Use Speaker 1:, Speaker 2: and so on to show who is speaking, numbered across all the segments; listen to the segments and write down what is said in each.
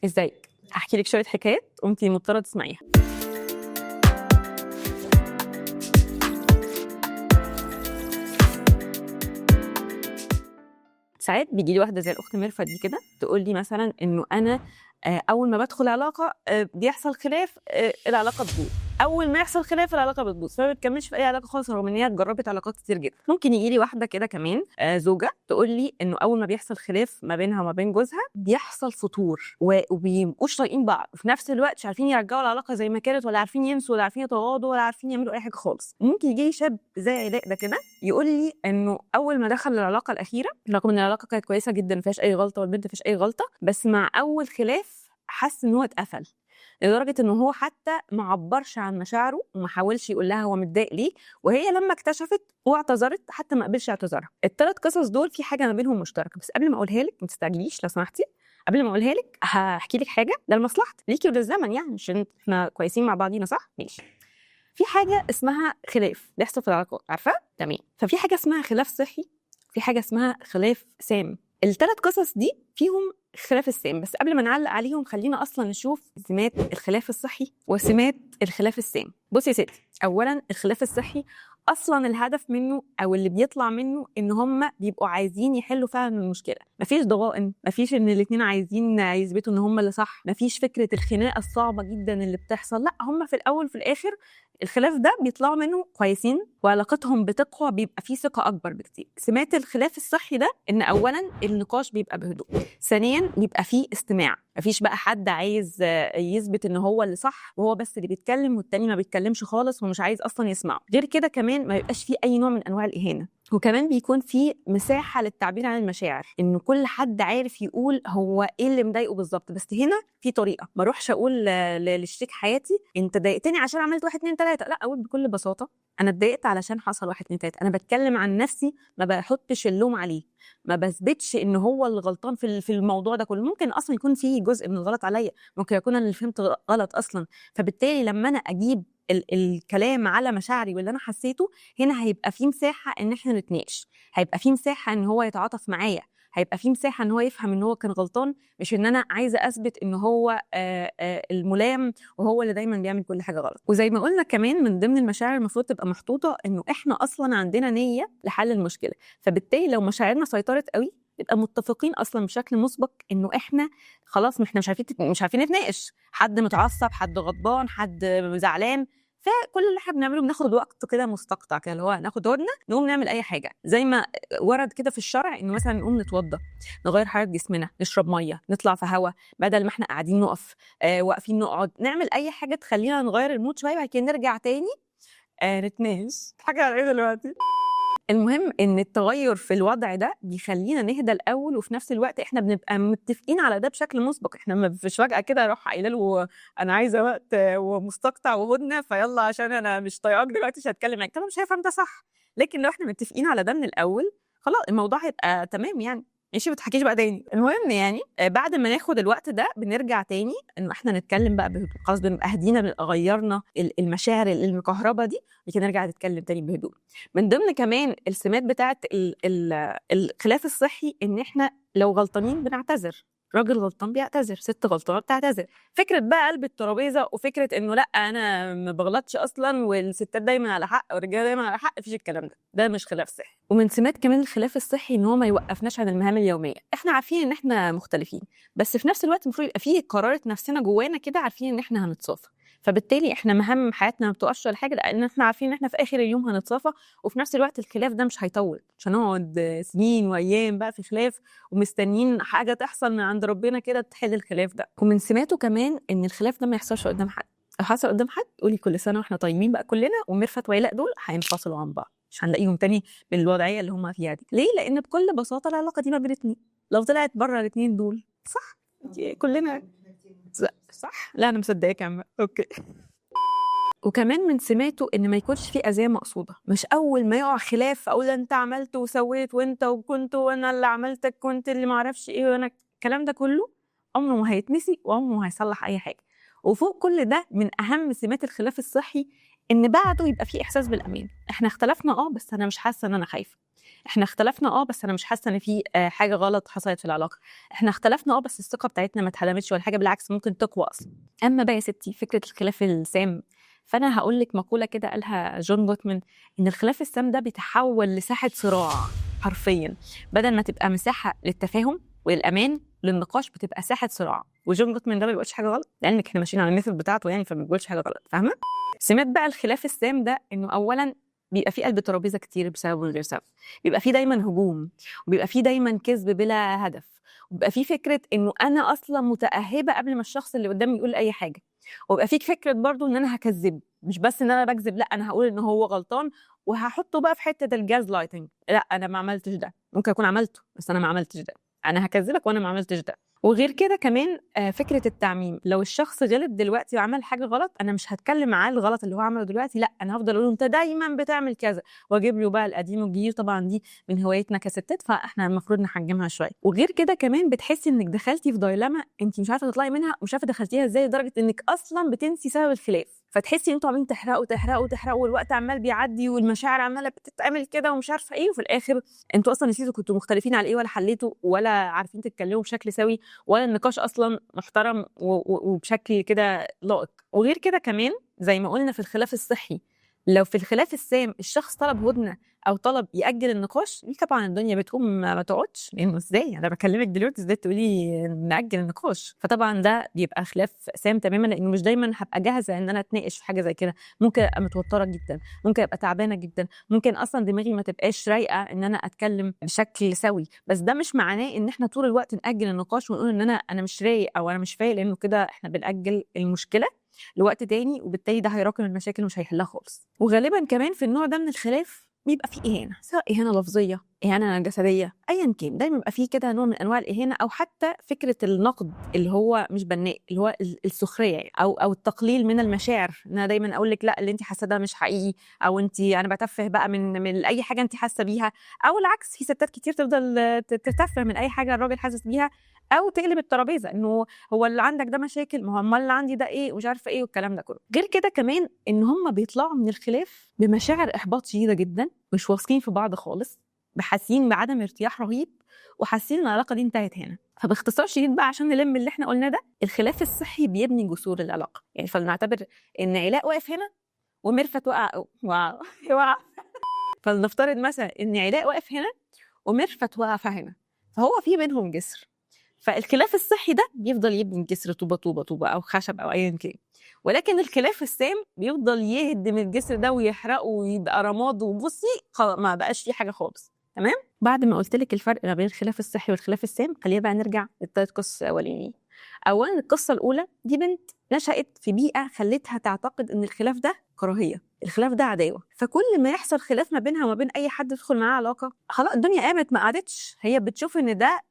Speaker 1: ازيك؟ احكي لك شويه حكايات وانتي مضطره تسمعيها. ساعات بيجي لي واحده زي الاخت ميرفت دي كده تقول لي مثلا انه انا اول ما بدخل علاقه بيحصل خلاف، العلاقه تبوظ. اول ما يحصل خلاف العلاقه بتبوظ، فما بتكملش في اي علاقه خالص، رغم ان هي جربت علاقات كتير جدا. ممكن يجي لي واحده كده كمان زوجه تقول لي انه اول ما بيحصل خلاف ما بينها وما بين جوزها بيحصل فتور وبيبقوش طايقين بعض، وفي نفس الوقت مش عارفين يرجعوا العلاقه زي ما كانت، ولا عارفين ينسوا، ولا عارفين يتغاضوا، ولا عارفين يعملوا اي حاجه خالص. ممكن يجي لي شاب زي علاء ده كده يقول لي انه اول ما دخل العلاقه الاخيره، رغم ان العلاقه كانت كويسه جدا ما فيهاش اي غلطه والبنت ما فيهاش اي غلطه، بس مع اول خلاف حس ان هو اتقفل، لدرجه ان هو حتى ما عبرش عن مشاعره وما حاولش يقول لها هو متضايق ليه، وهي لما اكتشفت واعتذرت حتى ما قبلش اعتذارها. الثلاث قصص دول في حاجه ما بينهم مشتركه، بس قبل ما اقولها لك ما تستعجليش لو سمحتي. قبل ما اقولها لك هحكي لك حاجه لمصلحتك ليكي وللزمن، يعني عشان احنا كويسين مع بعضينا، صح؟ ماشي. في حاجه اسمها خلاف بيحصل في العلاقات، عارفه؟ تمام. ففي حاجه اسمها خلاف صحي، في حاجه اسمها خلاف سام. الثلاث قصص دي فيهم خلاف السام، بس قبل ما نعلق عليهم خلينا اصلا نشوف سمات الخلاف الصحي وسمات الخلاف السام. بصي يا ستي، اولا الخلاف الصحي اصلا الهدف منه او اللي بيطلع منه ان هم بيبقوا عايزين يحلوا فعلا المشكله، مفيش ضغائن، مفيش ان الاثنين عايزين يثبتوا ان هم اللي صح، مفيش فكره الخناقه الصعبه جدا اللي بتحصل، لا هم في الاول وفي الاخر الخلاف ده بيطلعوا منه كويسين وعلاقتهم بتقوى، بيبقى فيه ثقه اكبر بكتير. سمات الخلاف الصحي ده ان اولا النقاش بيبقى بهدوء، ثانيا بيبقى فيه استماع، مفيش بقى حد عايز يثبت ان هو اللي صح وهو بس اللي بيتكلم والتاني ما بيتكلمش خالص ومش عايز اصلا يسمعه. غير كده كمان ما بيبقاش فيه اي نوع من انواع الاهانه، وكمان بيكون في مساحه للتعبير عن المشاعر، ان كل حد عارف يقول هو ايه اللي مضايقه بالظبط. بس هنا في طريقه، ما اروحش اقول لشريك حياتي انت ضايقتني عشان عملت 1 2 3، لا، اقول بكل بساطه انا اتضايقت علشان حصل 1 2 3. انا بتكلم عن نفسي، ما بحطش اللوم عليه، ما بثبتش ان هو اللي غلطان في الموضوع ده كله. ممكن اصلا يكون في جزء من الغلط عليا، ممكن يكون انا اللي فهمت غلط اصلا. فبالتالي لما انا اجيب الكلام على مشاعري واللي انا حسيته، هنا هيبقى في مساحه ان احنا نتناقش، هيبقى في مساحه ان هو يتعاطف معايا، هيبقى في مساحه ان هو يفهم ان هو كان غلطان، مش ان انا عايزه اثبت ان هو الملام وهو اللي دايما بيعمل كل حاجه غلط. وزي ما قلنا كمان من ضمن المشاعر المفروض تبقى محطوطه انه احنا اصلا عندنا نيه لحل المشكله. فبالتالي لو مشاعرنا سيطرت قوي نبقى متفقين اصلا بشكل مسبق انه احنا خلاص احنا مش عارفين نتناقش، حد متعصب، حد غضبان، حد زعلان. فكل اللي احنا بنعمله بناخد وقت كده مستقطع كده، اللي هو ناخد هدنه نقوم نعمل اي حاجه، زي ما ورد كده في الشرع انه مثلا نقوم نتوضى، نغير حركه جسمنا، نشرب ميه، نطلع في هوا، بدل ما احنا قاعدين نقف واقفين نقعد، نعمل اي حاجه تخلينا نغير المود شويه، بعد كده نرجع تاني نتناقش. حاجه على ايه دلوقتي؟ المهم ان التغير في الوضع ده بيخلينا نهدى الاول، وفي نفس الوقت احنا بنبقى متفقين على ده بشكل مسبق. احنا ما فيش فجاه كده اروح قايله له انا عايزه وقت ومستقطع وهدنه فيلا عشان انا مش طايقاك دلوقتي مش هتكلم معاك، طبعا مش هيفهم ده صح. لكن لو احنا متفقين على ده من الاول خلاص الموضوع هيبقى تمام يعني. ماشي، ما تحكيش بقى تاني. المهم يعني بعد ما ناخد الوقت ده بنرجع تاني ان احنا نتكلم بقى بهدوء، خلاص بنبقى هدينا، بنبقى غيرنا المشاعر المكهربه دي، لكن نرجع نتكلم تاني بهدوء. من ضمن كمان السمات بتاعه الخلاف الصحي ان احنا لو غلطانين بنعتذر، راجل غلطان بيعتذر، ست غلطانه بتعتذر. فكره بقى قلب الترابيزه وفكره انه لا انا ما بغلطش اصلا والستات دايما على حق والرجاله دايما على حق، مفيش الكلام ده مش خلاف صحي. ومن سمات كمان الخلاف الصحي ان هو ما يوقفناش عن المهام اليوميه. احنا عارفين ان احنا مختلفين، بس في نفس الوقت المفروض يبقى فيه قرارة نفسنا جوانا كده، عارفين ان احنا هنتصافى. فبالتالي احنا مهام حياتنا ما بتوقفش ولا حاجه، لان احنا عارفين ان احنا في اخر اليوم هنتصافى، وفي نفس الوقت الخلاف ده مش هيطول، مش هنقعد سنين وايام بقى في خلاف ومستنيين حاجه تحصل من عند ربنا كده تحل الخلاف ده. ومن سماته كمان ان الخلاف ده ما يحصلش قدام حد. لو حصل قدام حد قولي كل سنه واحنا طيبين بقى كلنا، وميرفت وعلاء دول هينفصلوا عن بعض، مش هنلاقيهم تاني بالوضعيه اللي هم فيها دي. ليه؟ لان بكل بساطه العلاقه دي ما بين اتنين، لو طلعت بره الاتنين دول صح كلنا صح. لا انا مصدقاك يا عم. اوكي. وكمان من سماته ان ما يكونش في اذيه مقصوده، مش اول ما يقع خلاف اقول انت عملت وسويت وانت وكنت وانا اللي عملتك كنت اللي ما اعرفش ايه، وانا الكلام ده كله عمره ما هيتنسي وعمره ما هيصلح اي حاجه. وفوق كل ده من اهم سمات الخلاف الصحي ان بعده يبقى في احساس بالامان. احنا اختلفنا بس انا مش حاسه ان انا خايفه. احنا اختلفنا بس انا مش حاسه ان في حاجه غلط حصلت في العلاقه. احنا اختلفنا بس الثقه بتاعتنا ما اتهدمتش ولا حاجه، بالعكس ممكن تقوى اصلا. اما بقى يا ستي فكره الخلاف السام، فانا هقول لك مقوله كده قالها جون جوتمان، ان الخلاف السام ده بيتحول لساحه صراع حرفيا. بدل ما تبقى مساحه للتفاهم والامان للنقاش، بتبقى ساحه صراع. وجون جوتمان ده ما بيقولش حاجه غلط، لانك احنا ماشيين على الميثود بتاعته يعني، فما بيقولش حاجه غلط، فاهمه؟ سمات بقى الخلاف السام ده انه اولا بيبقى فيه قلب ترابيزه كتير بسبب من غير سبب، بيبقى فيه دايما هجوم، وبيبقى فيه دايما كذب بلا هدف، وبيبقى فيه فكره انه انا اصلا متاهبه قبل ما الشخص اللي قدامي يقول اي حاجه، وبيبقى فيه فكره برضو ان انا هكذب، مش بس ان انا بكذب، لا انا هقول ان هو غلطان، وهحطه بقى في حته الجاز لايتنج، لا انا ما عملتش ده، ممكن اكون عملته بس انا ما عملتش ده، انا هكذبك وانا ما عملتش ده. وغير كده كمان فكره التعميم، لو الشخص غلط دلوقتي وعمل حاجه غلط، انا مش هتكلم معاه الغلط اللي هو عمله دلوقتي، لا انا هفضل اقول له انت دايما بتعمل كذا، واجيب له بقى القديم والجديد. طبعا دي من هوايتنا كستات، فاحنا المفروض نحجمها شويه. وغير كده كمان بتحسي انك دخلتي في دايلاما انت مش عارفه تطلعي منها، ومش عارفه دخلتيها ازاي، لدرجه انك اصلا بتنسي سبب الخلاف، فتحسي ان انتوا عمالين تحرقوا والوقت عمال بيعدي والمشاعر عماله بتتعمل كده ومش عارفه ايه، وفي الاخر انتوا اصلا نسيتوا كنتوا مختلفين على ايه، ولا حليتوا، ولا عارفين تتكلموا بشكل سوي، ولا النقاش اصلا محترم وبشكل كده لائق. وغير كده كمان زي ما قلنا في الخلاف الصحي، لو في الخلاف السام الشخص طلب هدنه او طلب ياجل النقاش، دي طبعا الدنيا بتقوم ما تقعدش، لانه ازاي انا بكلمك دلوقتي ازاي تقولي ناجل النقاش؟ فطبعا ده بيبقى خلاف سام تماما، لانه مش دايما هبقى جاهزه ان انا اتناقش في حاجه زي كده، ممكن ابقى متوتره جدا، ممكن ابقى تعبانه جدا، ممكن اصلا دماغي ما تبقاش رايقه ان انا اتكلم بشكل سوي، بس ده مش معناه ان احنا طول الوقت ناجل النقاش ونقول ان انا مش رايق او انا مش فايق، لانه كده احنا بنأجل المشكله لوقت تاني، وبالتالي ده هيراكم المشاكل ومش هيحلها خالص. وغالبا كمان في النوع ده من الخلاف بيبقى فيه إهانة، سواء إهانة لفظية، إهانة جسدية، أيا كان، دايما بيبقى فيه كده نوع من أنواع الإهانة، أو حتى فكرة النقد اللي هو مش بناء، اللي هو السخرية يعني، أو التقليل من المشاعر، إن أنا دايما أقول لك لا اللي أنت حاسة ده مش حقيقي، أو أنا بتفه بقى من أي حاجة أنت حاسة بيها، أو العكس، في ستات كتير تفضل تتفه من أي حاجة الراجل حاسس بيها، أو تقلب الترابيزة إنه هو اللي عندك ده مشاكل، ما هو امال اللي عندي ده ايه ومش عارفه ايه والكلام ده كله. غير كده كمان ان هم بيطلعوا من الخلاف بمشاعر احباط شديده جدا، مش واثقين في بعض خالص، حاسين بعدم ارتياح رهيب، وحاسين ان العلاقه دي انتهت هنا. فباختصار شديد بقى عشان نلم اللي احنا قلناه ده، الخلاف الصحي بيبني جسور العلاقه، يعني فلنعتبر ان علاء واقف هنا وميرفت وقع فلنفترض مثلا ان علاء واقف هنا وميرفت واقفه هنا، فهو في بينهم جسر، فالخلاف الصحي ده بيفضل يبني الجسر طوبه طوبه طوبه او خشب او ايا كان، ولكن الخلاف السام بيفضل يهدم الجسر ده ويحرقه ويبقى رماد، وبصي ما بقاش فيه حاجه خالص. تمام؟ بعد ما قلت لك الفرق ما بين الخلاف الصحي والخلاف السام، خلينا بقى نرجع للثلاث قصص الاولانيين. اولا القصه الاولى دي بنت نشأت في بيئه خلتها تعتقد ان الخلاف ده كراهيه، الخلاف ده عداوه، فكل ما يحصل خلاف ما بينها وما بين اي حد تدخل معاه علاقه، خلاص الدنيا قامت ما قعدتش، هي بتشوف ان ده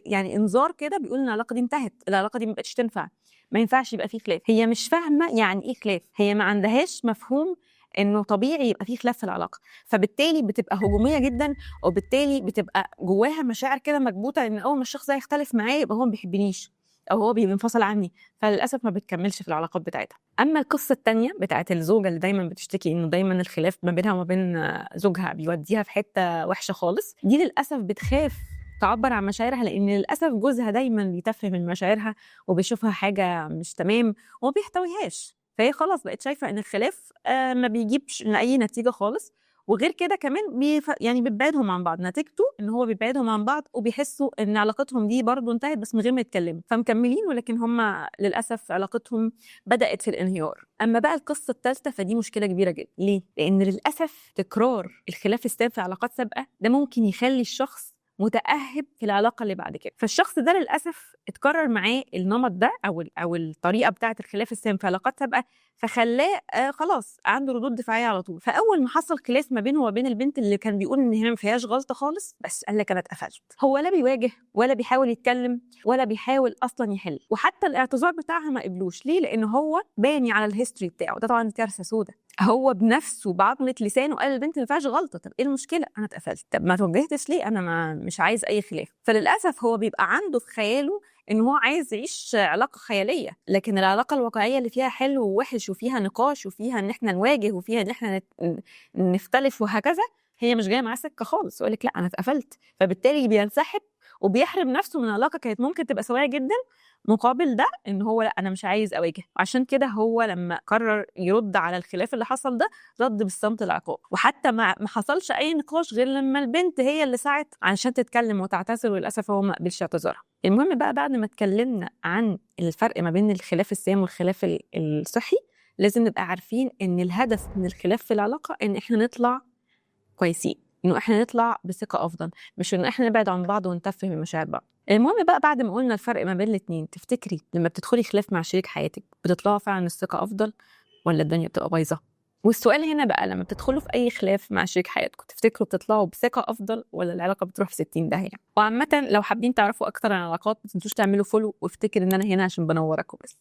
Speaker 1: يعني انذار كده بيقول ان العلاقه دي انتهت، العلاقه دي ما بقتش تنفع، ما ينفعش يبقى فيه خلاف. هي مش فاهمه يعني ايه خلاف، هي ما عندهاش مفهوم انه طبيعي يبقى فيه خلاف في العلاقه، فبالتالي بتبقى هجوميه جدا، وبالتالي بتبقى جواها مشاعر كده مكبوته ان اول ما الشخص ده يختلف معايا يبقى هو ما بيحبنيش، او هو بينفصل عني، فللاسف ما بتكملش في العلاقات بتاعتها. اما القصه الثانيه بتاعت الزوجه اللي دايما بتشتكي انه دايما الخلاف ما بينها وما بين زوجها بيوديها في حته وحشه خالص، دي للاسف بتخاف تعبر عن مشاعرها، لان للاسف جوزها دايما بيتفه من مشاعرها وبيشوفها حاجه مش تمام وما بيحتويهاش، فهي خلاص بقت شايفه ان الخلاف ما بيجيبش لاي نتيجه خالص. وغير كده كمان يعني بيبعدهم عن بعض، نتيجته ان هو بيبعدهم عن بعض، وبيحسوا ان علاقتهم دي برضو انتهت بس من غير ما يتكلموا، فمكملين، ولكن هم للاسف علاقتهم بدات في الانهيار. اما بقى القصه الثالثه فدي مشكله كبيره جدا. ليه؟ لان للاسف تكرار الخلاف السام في علاقات سابقه ده ممكن يخلي الشخص متأهب في العلاقه اللي بعد كده، فالشخص ده للاسف اتكرر معاه النمط ده او الطريقه بتاعه الخلاف السام في علاقات سابقه، فخلاه خلاص عنده ردود دفاعيه على طول. فاول ما حصل خلاف ما بينه وبين البنت اللي كان بيقول ان هي ما فيهاش غلطه خالص، بس قال لك انا اتقفلت، هو لا بيواجه ولا بيحاول يتكلم ولا بيحاول اصلا يحل، وحتى الاعتذار بتاعها ما قبلوش. ليه؟ لان هو باني على الهيستوري بتاعه ده، طبعا كارثه سودة، هو بنفسه بعضمه لسانه قال البنت ما فيهاش غلطه، طب ايه المشكله؟ انا اتقفلت، طب ما توجهتش ليه؟ انا مش عايز اي خلاف. فللاسف هو بيبقى عنده في خياله ان هو عايز يعيش علاقه خياليه، لكن العلاقه الواقعيه اللي فيها حلو ووحش وفيها نقاش وفيها ان احنا نواجه وفيها ان احنا نختلف وهكذا، هي مش جايه معاه سكه خالص، يقول لك لا انا اتقفلت، فبالتالي بينسحب وبيحرم نفسه من علاقه كانت ممكن تبقى سويه جدا، مقابل ده ان هو لا انا مش عايز اواجه. وعشان كده هو لما قرر يرد على الخلاف اللي حصل ده رد بالصمت العقاب، وحتى ما حصلش اي نقاش غير لما البنت هي اللي سعت علشان تتكلم وتعتذر، وللاسف هو ما قبلش اعتذارها. المهم بقى بعد ما اتكلمنا عن الفرق ما بين الخلاف السام والخلاف الصحي، لازم نبقى عارفين ان الهدف من الخلاف في العلاقه ان احنا نطلع كويسين، انه احنا نطلع بثقه افضل، مش انه احنا نبعد عن بعض ونتفه من مشاعر بعض. المهم بقى بعد ما قلنا الفرق ما بين الاثنين، تفتكري لما بتدخلي خلاف مع شريك حياتك بتطلعوا فعلا الثقه افضل ولا الدنيا بتبقى بايظه؟ والسؤال هنا بقى، لما بتدخلوا في اي خلاف مع شريك حياتكم تفتكروا بتطلعوا بثقه افضل ولا العلاقه بتروح في 60 داهيه؟ وعامه لو حابين تعرفوا اكتر عن العلاقات ما تنسوش تعملوا فولو، وافتكر ان انا هنا عشان بنوركم بس.